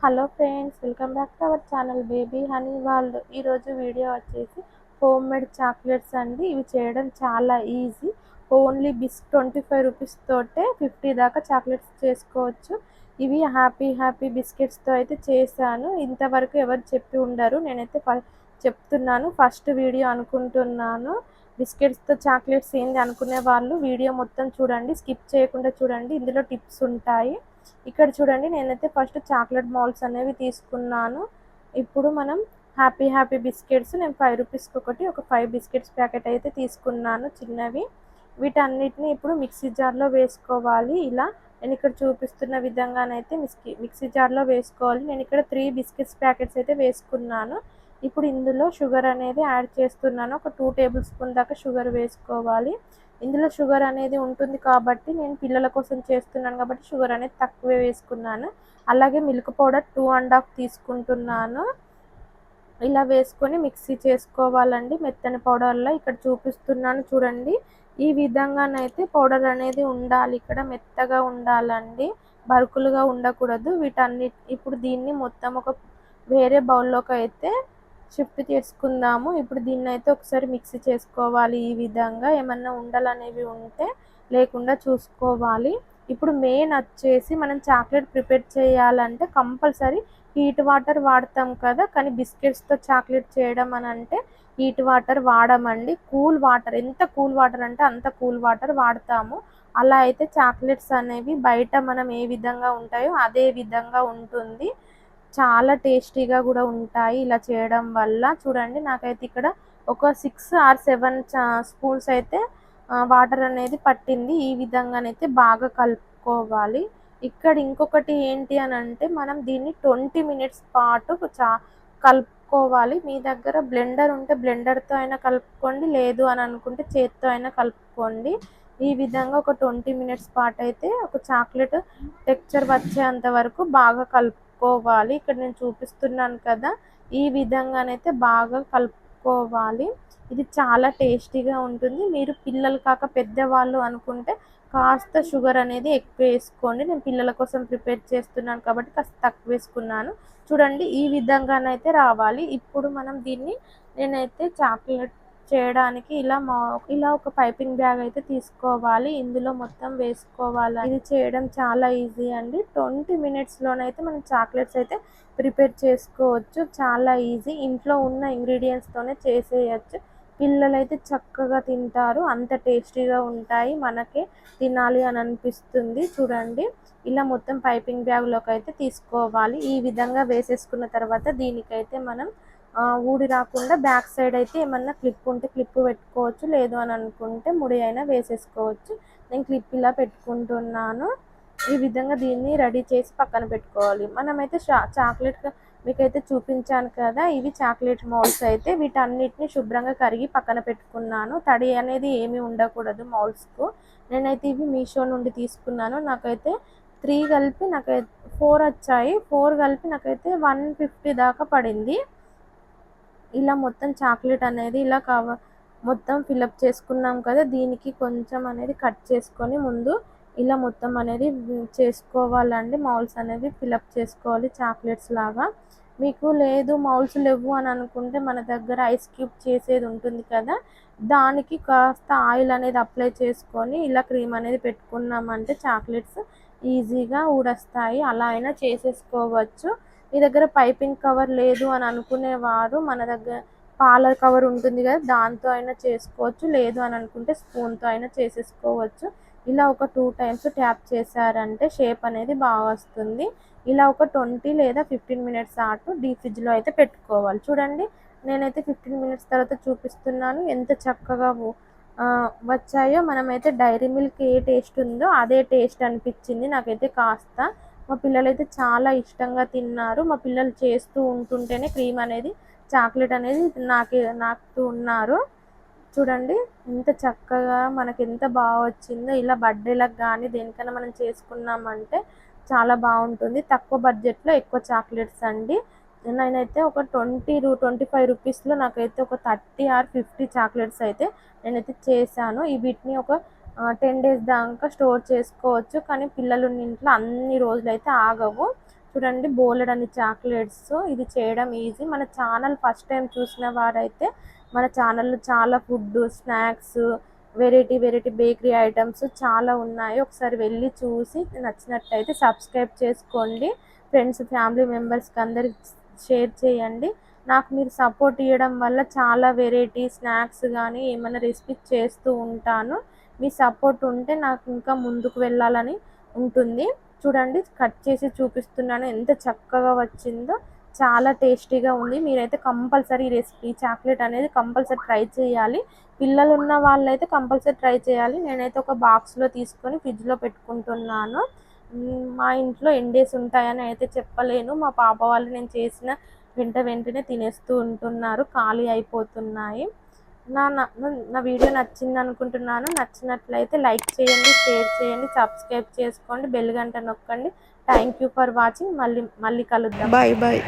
Hello friends, welcome back to our channel baby honey world. ఈరోజు video వచ్చేసి home made chocolates అండి. ఇవి చేయడం చాలా ఈజీ. ఓన్లీ 25 రూపీస్ తోటే 50 దాకా చాక్లెట్స్ చేసుకోవచ్చు. ఇవి హ్యాపీ బిస్కెట్స్తో అయితే చేశాను. ఇంతవరకు ఎవరు చెప్పి ఉండరు, నేనైతే చెప్తున్నాను. ఫస్ట్ వీడియో అనుకుంటున్నాను. బిస్కెట్స్తో చాక్లెట్స్ ఏంది అనుకునే వాళ్ళు వీడియో మొత్తం చూడండి, స్కిప్ చేయకుండా చూడండి. ఇందులో టిప్స్ ఉంటాయి. ఇక్కడ చూడండి, నేనైతే ఫస్ట్ చాక్లెట్ మౌల్డ్స్ అనేవి తీసుకున్నాను. ఇప్పుడు మనం హ్యాపీ బిస్కెట్స్ నేను 5 రూపీస్కి ఒక 5 బిస్కెట్స్ ప్యాకెట్ అయితే తీసుకున్నాను చిన్నవి. వీటన్నిటిని ఇప్పుడు మిక్సీ జార్లో వేసుకోవాలి. ఇలా నేను ఇక్కడ చూపిస్తున్న విధంగానైతే మిక్సీ జార్లో వేసుకోవాలి. నేను ఇక్కడ 3 బిస్కెట్స్ ప్యాకెట్స్ అయితే వేసుకున్నాను. ఇప్పుడు ఇందులో షుగర్ అనేది యాడ్ చేస్తున్నాను. ఒక 2 టేబుల్ స్పూన్ దాకా షుగర్ వేసుకోవాలి. ఇందులో షుగర్ అనేది ఉంటుంది కాబట్టి నేను పిల్లల కోసం చేస్తున్నాను కాబట్టి షుగర్ అనేది తక్కువే వేసుకున్నాను. అలాగే మిల్క్ పౌడర్ 2.5 తీసుకుంటున్నాను. ఇలా వేసుకొని మిక్సీ చేసుకోవాలండి మెత్తని పౌడర్లో. ఇక్కడ చూపిస్తున్నాను చూడండి, ఈ విధంగానైతే పౌడర్ అనేది ఉండాలి. ఇక్కడ మెత్తగా ఉండాలండి, బరుకులుగా ఉండకూడదు. ఇప్పుడు దీన్ని మొత్తం ఒక వేరే బౌల్లోకి అయితే షిఫ్ట్ చేసుకుందాము. ఇప్పుడు దీన్ని అయితే ఒకసారి మిక్సీ చేసుకోవాలి. ఈ విధంగా ఏమన్నా ఉండలు అనేవి ఉంటే లేకుండా చూసుకోవాలి. ఇప్పుడు మెయిన్ వచ్చేసి మనం చాక్లెట్ ప్రిపేర్ చేయాలంటే కంపల్సరీ హీట్ వాటర్ వాడతాం కదా, కానీ బిస్కెట్స్తో చాక్లెట్ చేయడం అని అంటే హీట్ వాటర్ వాడమండి. కూల్ వాటర్, ఎంత కూల్ వాటర్ అంటే అంత కూల్ వాటర్ వాడతాము. అలా అయితే చాక్లెట్స్ అనేవి బయట మనం ఏ విధంగా ఉంటాయో అదే విధంగా ఉంటుంది. చాలా టేస్టీగా కూడా ఉంటాయి ఇలా చేయడం వల్ల. చూడండి, నాకైతే ఇక్కడ ఒక 6 or 7 స్పూన్స్ అయితే వాటర్ అనేది పట్టింది. ఈ విధంగానైతే బాగా కలుపుకోవాలి. ఇక్కడ ఇంకొకటి ఏంటి అని అంటే మనం దీన్ని 20 మినిట్స్ పాటు కలుపుకోవాలి. మీ దగ్గర బ్లెండర్ ఉంటే బ్లెండర్తో అయినా కలుపుకోండి, లేదు అని అనుకుంటే చేత్తో అయినా కలుపుకోండి. ఈ విధంగా ఒక 20 మినిట్స్ పాటు అయితే ఒక చాక్లెట్ టెక్స్చర్ వచ్చేంత వరకు బాగా కలుపుకోవాలి. ఇక్కడ నేను చూపిస్తున్నాను కదా, ఈ విధంగానైతే బాగా కలుపుకోవాలి. ఇది చాలా టేస్టీగా ఉంటుంది. మీరు పిల్లలు కాక పెద్దవాళ్ళు అనుకుంటే కాస్త షుగర్ అనేది ఎక్కువ వేసుకోండి. నేను పిల్లల కోసం ప్రిపేర్ చేస్తున్నాను కాబట్టి కాస్త తక్కువ వేసుకున్నాను. చూడండి, ఈ విధంగానైతే రావాలి. ఇప్పుడు మనం దీన్ని నేనైతే చాక్లెట్ చేయడానికి ఇలా ఒక పైపింగ్ బ్యాగ్ అయితే తీసుకోవాలి. ఇందులో మొత్తం వేసుకోవాలి. ఇది చేయడం చాలా ఈజీ అండి. 20 మినిట్స్లోనైతే మనం చాక్లెట్స్ అయితే ప్రిపేర్ చేసుకోవచ్చు. చాలా ఈజీ, ఇంట్లో ఉన్న ఇంగ్రీడియంట్స్తోనే చేసేయచ్చు. పిల్లలైతే చక్కగా తింటారు, అంత టేస్టీగా ఉంటాయి. మనకే తినాలి అని అనిపిస్తుంది. చూడండి, ఇలా మొత్తం పైపింగ్ బ్యాగ్లోకి అయితే తీసుకోవాలి. ఈ విధంగా వేసేసుకున్న తర్వాత దీనికైతే మనం ఊడి రాకుండా బ్యాక్ సైడ్ అయితే ఏమన్నా క్లిప్ ఉంటే క్లిప్ పెట్టుకోవచ్చు, లేదు అని అనుకుంటే ముడి అయినా వేసేసుకోవచ్చు. నేను క్లిప్ ఇలా పెట్టుకుంటున్నాను. ఈ విధంగా దీన్ని రెడీ చేసి పక్కన పెట్టుకోవాలి. మనమైతే చాక్లెట్ మీకైతే చూపించాను కదా, ఇవి చాక్లెట్ మౌల్డ్స్ అయితే వీటన్నిటిని శుభ్రంగా కరిగి పక్కన పెట్టుకున్నాను. తడి అనేది ఏమీ ఉండకూడదు మౌల్డ్స్కు. నేనైతే ఇవి మీషో నుండి తీసుకున్నాను. నాకైతే 3 కలిపి నాకైతే 4 వచ్చాయి. 4 కలిపి నాకైతే 150 దాకా పడింది. ఇలా మొత్తం చాక్లెట్ అనేది ఇలా మొత్తం ఫిలప్ చేసుకున్నాం కదా, దీనికి కొంచెం అనేది కట్ చేసుకొని ముందు ఇలా మొత్తం అనేది చేసుకోవాలండి. మౌల్డ్స్ అనేవి ఫిలప్ చేసుకోవాలి చాక్లెట్స్ లాగా. మీకు లేదు మౌల్డ్స్ లేవు అని అనుకుంటే మన దగ్గర ఐస్ క్యూబ్ చేసేది ఉంటుంది కదా, దానికి కాస్త ఆయిల్ అనేది అప్లై చేసుకొని ఇలా క్రీమ్ అనేది పెట్టుకున్నామంటే చాక్లెట్స్ ఈజీగా ఊడొస్తాయి. అలా అయినా చేసేసుకోవచ్చు. మీ దగ్గర పైపింగ్ కవర్ లేదు అని అనుకునేవారు మన దగ్గర పాల కవర్ ఉంటుంది కదా, దాంతో అయినా చేసుకోవచ్చు, లేదు అని అనుకుంటే స్పూన్తో అయినా చేసేసుకోవచ్చు. ఇలా ఒక 2 టైమ్స్ ట్యాప్ చేశారంటే షేప్ అనేది బాగా వస్తుంది. ఇలా ఒక 20 లేదా 15 మినిట్స్ డీప్ ఫ్రిడ్జ్లో అయితే పెట్టుకోవాలి. చూడండి, నేనైతే 15 మినిట్స్ తర్వాత చూపిస్తున్నాను ఎంత చక్కగా వచ్చాయో. మనమైతే డైరీ మిల్క్ ఏ టేస్ట్ ఉందో అదే టేస్ట్ అనిపించింది నాకైతే కాస్త. మా పిల్లలైతే చాలా ఇష్టంగా తిన్నారు. మా పిల్లలు చేస్తూ ఉంటుంటేనే క్రీమ్ అనేది చాక్లెట్ అనేది నాకుతూ ఉన్నారు. చూడండి, ఎంత చక్కగా మనకి ఎంత బాగా వచ్చిందో. ఇలా బర్త్డేలకు కానీ దేనికైనా మనం చేసుకున్నామంటే చాలా బాగుంటుంది. తక్కువ బడ్జెట్లో ఎక్కువ చాక్లెట్స్ అండి. నేనైతే ఒక 25 రూపీస్లో నాకైతే ఒక 30 or 50 చాక్లెట్స్ అయితే నేనైతే చేశాను. వీటిని ఒక 10 days దాకా స్టోర్ చేసుకోవచ్చు, కానీ పిల్లలు ఇంట్లో అన్ని రోజులు అయితే ఆగవు. చూడండి బోలెడన్ని చాక్లెట్స్. ఇది చేయడం ఈజీ. మన ఛానల్ ఫస్ట్ టైం చూసిన వారైతే మన ఛానల్లో చాలా food, snacks, variety variety bakery items చాలా ఉన్నాయి. ఒకసారి వెళ్ళి చూసి నచ్చినట్లయితే సబ్స్క్రైబ్ చేసుకోండి. ఫ్రెండ్స్, ఫ్యామిలీ మెంబర్స్కి అందరికి షేర్ చేయండి. నాకు మీరు సపోర్ట్ ఇవ్వడం వల్ల చాలా వెరైటీ స్నాక్స్ కానీ ఏమైనా రెసిపీ చేస్తూ ఉంటాను. మీ సపోర్ట్ ఉంటే నాకు ఇంకా ముందుకు వెళ్ళాలని ఉంటుంది. చూడండి కట్ చేసి చూపిస్తున్నాను, ఎంత చక్కగా వచ్చిందో. చాలా టేస్టీగా ఉంది. మీరైతే కంపల్సరీ రెసిపీ చాక్లెట్ అనేది కంపల్సరీ ట్రై చేయాలి. పిల్లలు ఉన్న వాళ్ళైతే కంపల్సరీ ట్రై చేయాలి. నేనైతే ఒక బాక్స్లో తీసుకొని ఫ్రిడ్జ్లో పెట్టుకుంటున్నాను. మా ఇంట్లో ఎన్ని డేస్ ఉంటాయని అయితే చెప్పలేను. మా పాప వాళ్ళు నేను చేసిన వెంటనే తినేస్తూ ఉంటున్నారు, ఖాళీ అయిపోతున్నాయి. నా వీడియో నచ్చింది అనుకుంటున్నాను. నచ్చినట్లయితే లైక్ చేయండి, షేర్ చేయండి, సబ్స్క్రైబ్ చేసుకోండి, బెల్ గంట నొక్కండి. Thank you for watching. మళ్ళీ కలుద్దాం. Bye bye.